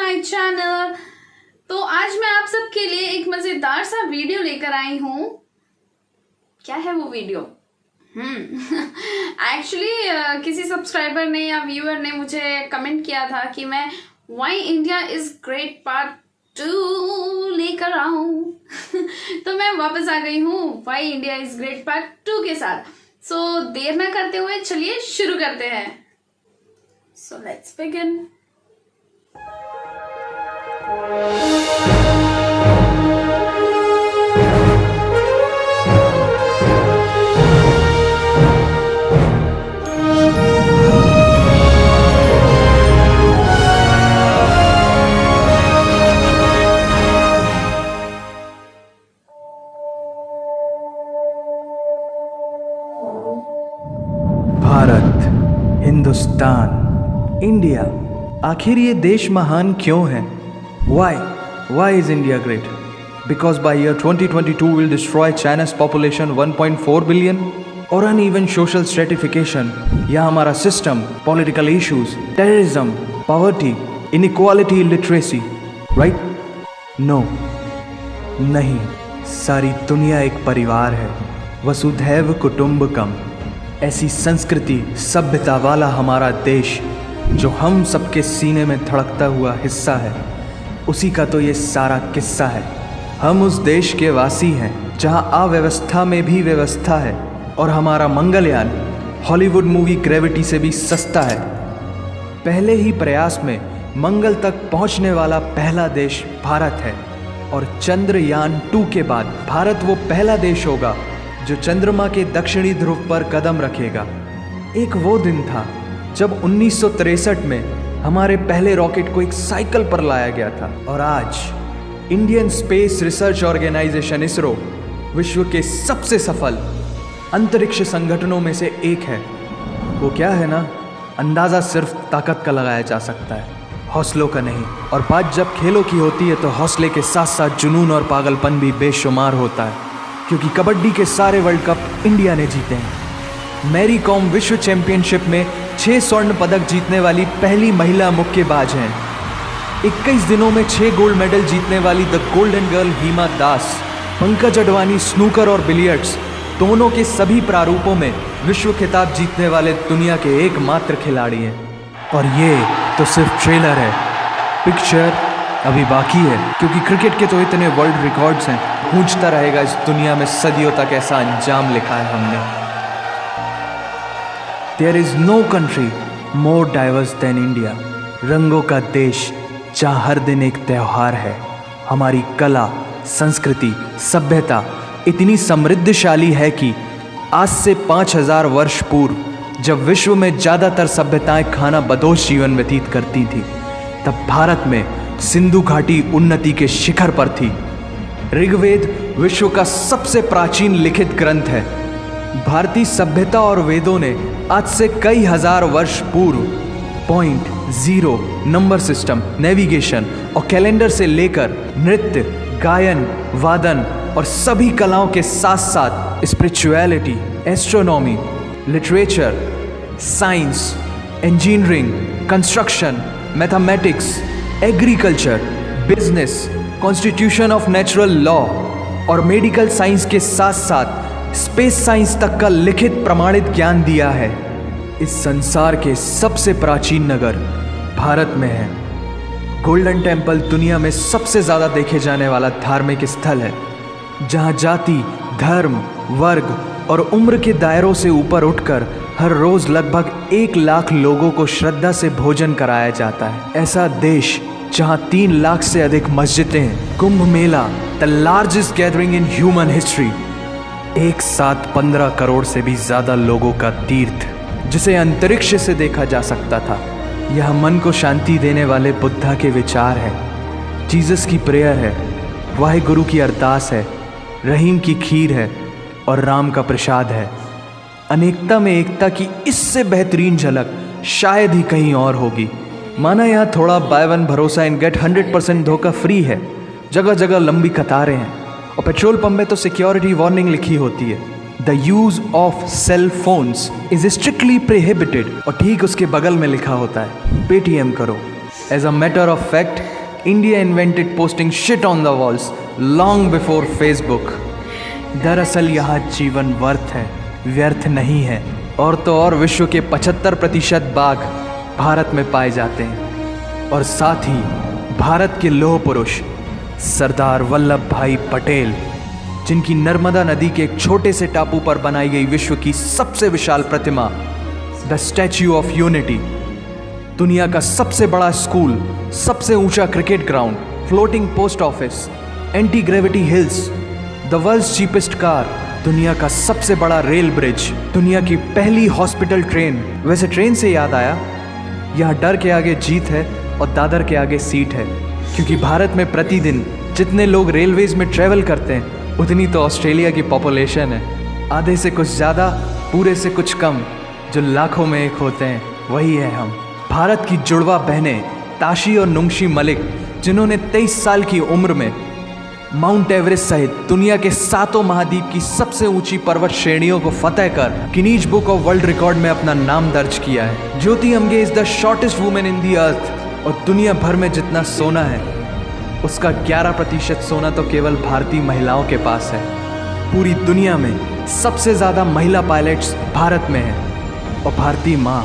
My channel. तो आज मैं आप सबके लिए एक मजेदार सा वीडियो लेकर आई हूँ। क्या है वो वीडियो? एक्चुअली किसी सब्सक्राइबर ने या व्यूअर ने मुझे कमेंट किया था कि मैं why India is great part 2 लेकर आऊं। तो मैं वापस आ गई हूँ why India is great part 2 के साथ। सो देर ना करते हुए चलिए शुरू करते हैं। So let's begin. Bharat, Hindustan, India, आखिर ये देश महान क्यों है? Why is India great? Because by year 2022 we'll destroy China's population 1.4 billion? और uneven social stratification या हमारा system, political issues, terrorism, poverty, inequality, illiteracy, right? No, नहीं, सारी दुनिया एक परिवार है, वसुधैव कुटुंबकम। ऐसी संस्कृति सभ्यता वाला हमारा देश जो हम सबके सीने में धड़कता हुआ हिस्सा है, उसी का तो ये सारा किस्सा है। हम उस देश के वासी हैं जहां अव्यवस्था में भी व्यवस्था है और हमारा मंगलयान हॉलीवुड मूवी ग्रेविटी से भी सस्ता है। पहले ही प्रयास में मंगल तक पहुंचने वाला पहला देश भारत है और चंद्रयान 2 के बाद भारत वो पहला देश होगा जो चंद्रमा के दक्षिणी ध्रुव पर कदम रखेगा। एक वो दिन था जब 1963 में हमारे पहले रॉकेट को एक साइकिल पर लाया गया था और आज Indian Space Research Organisation ISRO विश्व के सबसे सफल अंतरिक्ष संगठनों में से एक है। वो क्या है ना, अंदाज़ा सिर्फ ताकत का लगाया जा सकता है, हौसलों का नहीं। और बात जब खेलों की होती है तो हौसले के साथ साथ जुनून और पागलपन भी बेशुमार होता है, क्योंकि कबड्डी के सारे वर्ल्ड कप इंडिया ने जीते हैं। मैरी कॉम विश्व चैंपियनशिप में 6 स्वर्ण पदक जीतने वाली पहली महिला मुक्केबाज हैं। 21 दिनों में 6 गोल्ड मेडल जीतने वाली the golden girl Hima Das. Pankaj Advani snooker और बिलियर्ड्स दोनों के सभी प्रारूपों में विश्व खिताब जीतने वाले दुनिया के एकमात्र खिलाड़ी हैं। और ये तो सिर्फ ट्रेलर है, पिक्चर अभी बाकी है, क्योंकि क्रिकेट के तो इतने वर्ल्ड रिकॉर्ड्स हैं, गूंजता रहेगा इस दुनिया में सदियों तक ऐसा अंजाम लिखा है हमने। There is no country more diverse than India. रंगों का देश जहाँ हर दिन एक त्यौहार है। हमारी कला, संस्कृति, सभ्यता इतनी समृद्धशाली है कि आज से 5000 वर्ष पूर्व जब विश्व में ज़्यादातर सभ्यताएं खाना बदोश जीवन व्यतीत करती थी, तब भारत में सिंधु घाटी उन्नति के शिखर पर थी। ऋग्वेद विश्व का सबसे प्राचीन लिखित ग्रंथ है। भारतीय सभ्यता और वेदों ने आज से कई हजार वर्ष पूर्व point, zero, number system, navigation और कैलेंडर से लेकर नृत्य, गायन, वादन और सभी कलाओं के साथ साथ spirituality, astronomy, literature, science, engineering, construction, mathematics, agriculture, business, constitution of natural law और मेडिकल साइंस के साथ साथ स्पेस साइंस तक का लिखित प्रमाणित ज्ञान दिया है। इस संसार के सबसे प्राचीन नगर भारत में है। गोल्डन टेम्पल दुनिया में सबसे ज़्यादा देखे जाने वाला धार्मिक स्थल है, जहाँ जाति, धर्म, वर्ग और उम्र के दायरों से ऊपर उठकर हर रोज़ लगभग 1 लाख लोगों को श्रद्धा से भोजन कराया जाता है। ऐसा देश जहाँ 3 लाख से अधिक मस्जिदें हैं। Kumbh Mela, the largest gathering in human history, एक साथ 15 करोड़ से भी ज़्यादा लोगों का तीर्थ, जिसे अंतरिक्ष से देखा जा सकता था। यह मन को शांति देने वाले बुद्धा के विचार है, जीसस की प्रेयर है, वाहिगुरु की अरदास है, रहीम की खीर है और राम का प्रसाद है। अनेकता में एकता की इससे बेहतरीन झलक शायद ही कहीं और होगी। माना यहाँ थोड़ा बाय वन भरोसा इन गेट 100% धोखा फ्री है, जगह जगह लंबी कतारें हैं और पेट्रोल पंप में तो सिक्योरिटी वार्निंग लिखी होती है, the use of cell phones is strictly prohibited, और ठीक उसके बगल में लिखा होता है पेटीएम करो। As a matter of fact India invented posting shit on the walls long before Facebook. दरअसल यहाँ जीवन व्यर्थ नहीं है। और तो और विश्व के 75% बाघ भारत में पाए जाते हैं। और साथ ही भारत के लौह पुरुष सरदार वल्लभ भाई पटेल, जिनकी नर्मदा नदी के एक छोटे से टापू पर बनाई गई विश्व की सबसे विशाल प्रतिमा द स्टैच्यू ऑफ यूनिटी, दुनिया का सबसे बड़ा स्कूल, सबसे ऊंचा cricket ground, floating post office, anti gravity hills, the world's cheapest car, दुनिया का सबसे बड़ा रेल ब्रिज, दुनिया की पहली हॉस्पिटल ट्रेन। वैसे ट्रेन से याद आया, यहाँ डर के आगे जीत है और दादर के आगे सीट है, क्योंकि भारत में प्रतिदिन जितने लोग रेलवेज में ट्रेवल करते हैं उतनी तो ऑस्ट्रेलिया की पॉपुलेशन है। आधे से कुछ ज़्यादा, पूरे से कुछ कम, जो लाखों में एक होते हैं वही है हम। भारत की जुड़वा बहनें ताशी और नुंगशी मलिक, जिन्होंने 23 साल की उम्र में माउंट एवरेस्ट सहित दुनिया के 7 महाद्वीप की सबसे ऊंची पर्वत श्रेणियों को फतेह कर Guinness Book of World Record में अपना नाम दर्ज किया है। Jyoti Amge is the shortest women in the earth. और दुनिया भर में जितना सोना है उसका 11% सोना तो केवल भारतीय महिलाओं के पास है। पूरी दुनिया में सबसे ज़्यादा महिला पायलट्स भारत में हैं। और भारतीय माँ,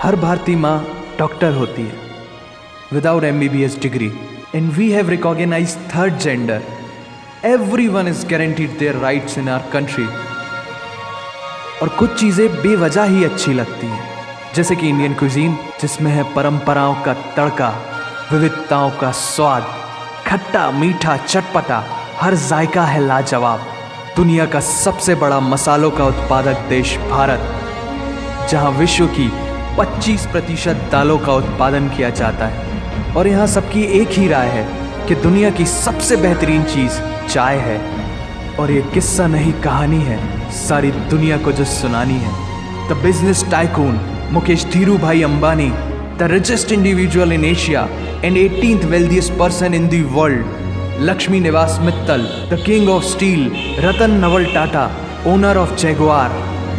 हर भारतीय माँ डॉक्टर होती है विदाउट MBBS डिग्री। And we have recognised third gender. Everyone is guaranteed their rights in our country. और कुछ चीज़ें बेवजह ही अच्छी लगती हैं, जैसे कि इंडियन क्विजीन, जिसमें है परंपराओं का तड़का, विविधताओं का स्वाद, खट्टा मीठा चटपटा, हर जायका है लाजवाब। दुनिया का सबसे बड़ा मसालों का उत्पादक देश भारत, जहां विश्व की 25% दालों का उत्पादन किया जाता है। और यहाँ सबकी एक ही राय है कि दुनिया की सबसे बेहतरीन चीज़ चाय है। और ये किस्सा नहीं कहानी है, सारी दुनिया को जो सुनानी है। The business tycoon Mukesh Dhirubhai Ambani, the richest individual in Asia and 18th wealthiest person in the world, Lakshmi Nivas Mittal, the king of steel, Ratan Naval Tata, owner of Jaguar,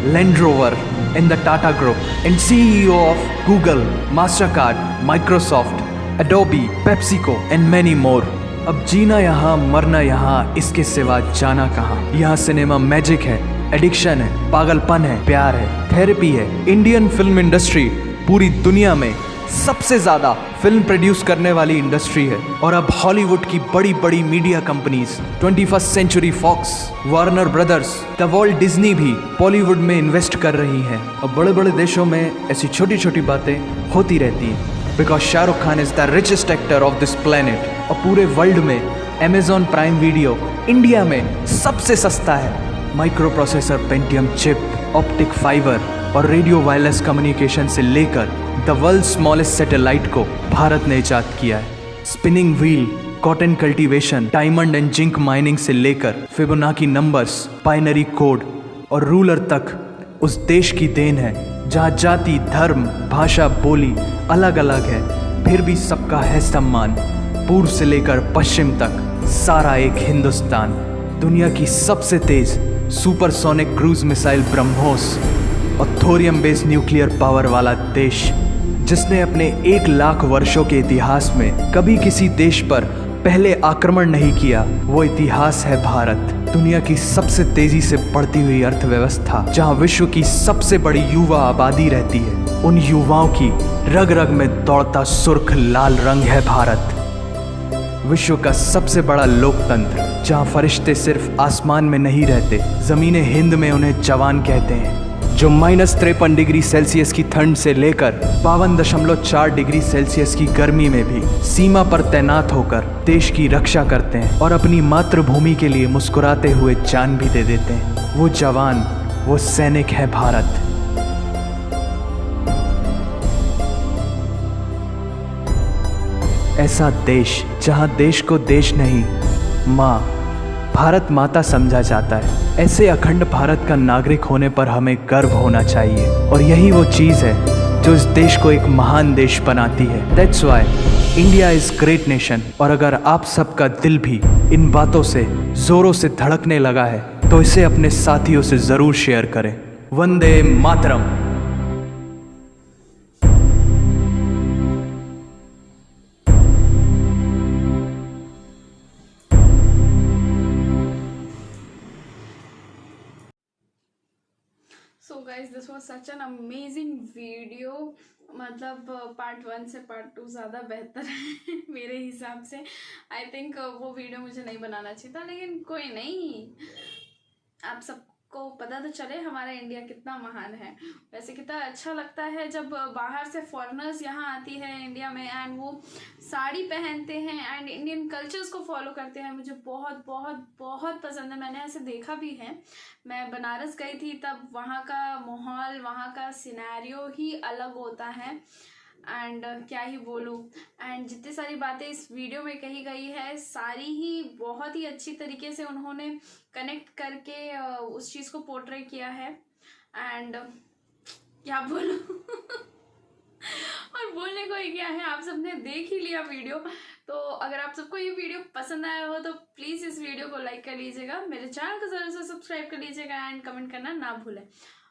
Land Rover and the Tata Group, and CEO of Google, Mastercard, Microsoft, Adobe, PepsiCo and many more. अब जीना यहाँ, मरना यहाँ, इसके सिवा जाना कहाँ। यहाँ cinema magic है, एडिक्शन है, पागलपन है, प्यार है, थेरेपी है। इंडियन फिल्म इंडस्ट्री पूरी दुनिया में सबसे ज़्यादा फिल्म प्रोड्यूस करने वाली इंडस्ट्री है। और अब हॉलीवुड की बड़ी बड़ी media companies, 21st century Fox, Warner Brothers, the Walt Disney भी बॉलीवुड में इन्वेस्ट कर रही हैं। और बड़े बड़े देशों में ऐसी छोटी छोटी बातें होती रहती हैं, because Shahrukh Khan is the richest actor of this planet. और पूरे वर्ल्ड में अमेजॉन प्राइम वीडियो इंडिया में सबसे सस्ता है। Micro processor Pentium chip, optic fibre और रेडियो वायरलेस कम्युनिकेशन से लेकर द वर्ल्ड स्मॉलेस्ट सैटेलाइट को भारत ने इजाद किया है। Spinning wheel, cotton cultivation, diamond and zinc mining से लेकर फिबोनाची नंबर्स, बाइनरी कोड और रूलर तक उस देश की देन है, जहाँ जाति, धर्म, भाषा, बोली अलग अलग है, फिर भी सबका है सम्मान। पूर्व से लेकर पश्चिम तक सारा एक हिंदुस्तान। दुनिया की सबसे तेज सुपरसोनिक क्रूज मिसाइल ब्रह्मोस और थोरियम बेस्ड न्यूक्लियर पावर वाला देश, जिसने अपने 1 लाख वर्षों के इतिहास में कभी किसी देश पर पहले आक्रमण नहीं किया, वो इतिहास है भारत। दुनिया की सबसे तेजी से बढ़ती हुई अर्थव्यवस्था, जहां विश्व की सबसे बड़ी युवा आबादी रहती है, उन युवाओं की रग रग में दौड़ता सुर्ख लाल रंग है भारत। विश्व का सबसे बड़ा लोकतंत्र, जहां फरिश्ते सिर्फ आसमान में नहीं रहते, जमीने हिंद में उन्हें जवान कहते हैं, जो -53 डिग्री सेल्सियस की ठंड से लेकर 52.4 डिग्री सेल्सियस की गर्मी में भी सीमा पर तैनात होकर देश की रक्षा करते हैं और अपनी मातृभूमि के लिए मुस्कुराते हुए जान भी दे देते हैं। वो जवान, वो सैनिक है भारत। ऐसा देश जहां देश को देश नहीं, माँ, भारत माता समझा जाता है। ऐसे अखंड भारत का नागरिक होने पर हमें गर्व होना चाहिए। और यही वो चीज़ है जो इस देश को एक महान देश बनाती है। That's why India is great nation. और अगर आप सबका दिल भी इन बातों से ज़ोरों से धड़कने लगा है तो इसे अपने साथियों से ज़रूर शेयर करें। Vande Mataram. Guys this was such an amazing video. मतलब पार्ट 1 से पार्ट 2 ज़्यादा बेहतर है मेरे हिसाब से। आई थिंक वो वीडियो मुझे नहीं बनाना चाहिए था, लेकिन कोई नहीं, आप सबको पता तो चले हमारा इंडिया कितना महान है। वैसे कितना अच्छा लगता है जब बाहर से फॉरेनर्स यहाँ आती है इंडिया में एंड वो साड़ी पहनते हैं एंड इंडियन कल्चर्स को फॉलो करते हैं। मुझे बहुत बहुत बहुत पसंद है। मैंने ऐसे देखा भी है, मैं बनारस गई थी तब वहाँ का माहौल, वहाँ का सिनेरियो ही अलग होता है एंड क्या ही बोलूँ। एंड जितनी सारी बातें इस वीडियो में कही गई है सारी ही बहुत ही अच्छी तरीके से उन्होंने कनेक्ट करके उस चीज़ को पोर्ट्रे किया है एंड क्या बोलूँ और बोलने को ही क्या है, आप सबने देख ही लिया वीडियो। तो अगर आप सबको ये वीडियो पसंद आया हो तो प्लीज़ इस वीडियो को लाइक कर लीजिएगा, मेरे चैनल को ज़रूर से सब्सक्राइब कर लीजिएगा एंड कमेंट करना ना भूलें।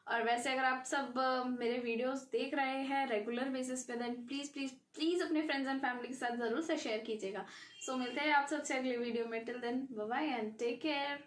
और वैसे अगर आप सब मेरे वीडियोस देख रहे हैं रेगुलर बेसिस पे देन प्लीज़ प्लीज़ प्लीज़ अपने फ्रेंड्स एंड फैमिली के साथ ज़रूर से शेयर कीजिएगा। सो मिलते हैं आप सबसे अगले वीडियो में। Till then bye bye and take care.